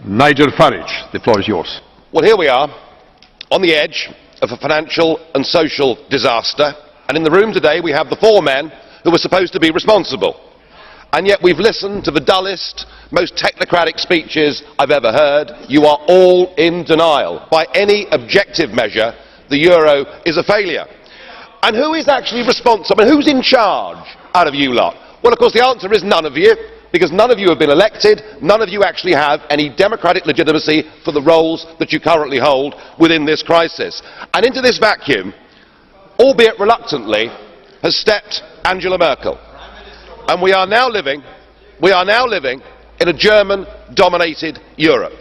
Nigel Farage, the floor is yours. Well, here we are, on the edge of a financial and social disaster, and in the room today we have the four men who were supposed to be responsible. And yet we've listened to the dullest, most technocratic speeches I've ever heard. You are all in denial. By any objective measure, the euro is a failure. And who is actually responsible? Who's in charge out of you lot? Well, of course, the answer is none of you, because none of you have been elected, none of you actually have any democratic legitimacy for the roles that you currently hold within this crisis. And into this vacuum, albeit reluctantly, has stepped Angela Merkel. And we are now living in a German-dominated Europe.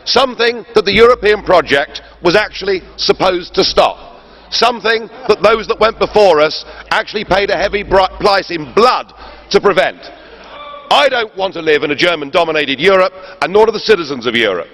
Something that the European project was actually supposed to stop. Something that those that went before us actually paid a heavy price in blood to prevent. I don't want to live in a German-dominated Europe, and nor do the citizens of Europe.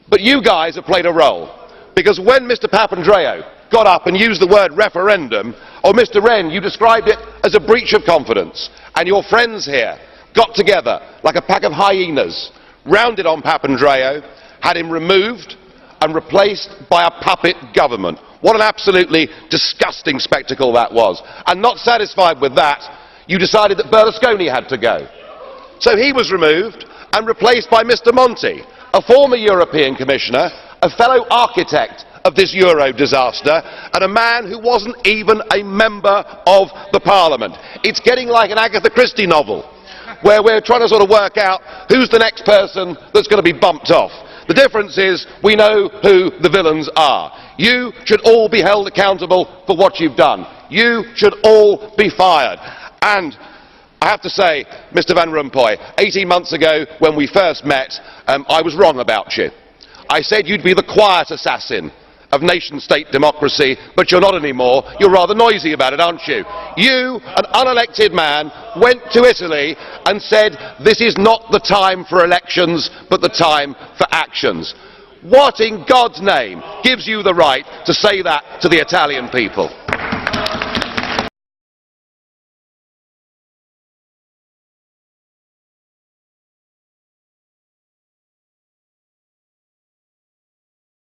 But you guys have played a role, because when Mr Papandreou got up and used the word referendum, or Mr Rehn, you described it as a breach of confidence, and your friends here got together like a pack of hyenas, rounded on Papandreou, had him removed and replaced by a puppet government. What an absolutely disgusting spectacle that was. And not satisfied with that, you decided that Berlusconi had to go. So he was removed and replaced by Mr Monti, a former European Commissioner, a fellow architect of this euro disaster, and a man who wasn't even a member of the Parliament. It's getting like an Agatha Christie novel, where we're trying to sort of work out who's the next person that's going to be bumped off. The difference is we know who the villains are. You should all be held accountable for what you've done. You should all be fired. And I have to say, Mr Van Rompuy, 18 months ago when we first met, I was wrong about you. I said you'd be the quiet assassin of nation-state democracy, but you're not anymore. You're rather noisy about it, aren't you? You, an unelected man, went to Italy and said this is not the time for elections, but the time for actions. What in God's name gives you the right to say that to the Italian people?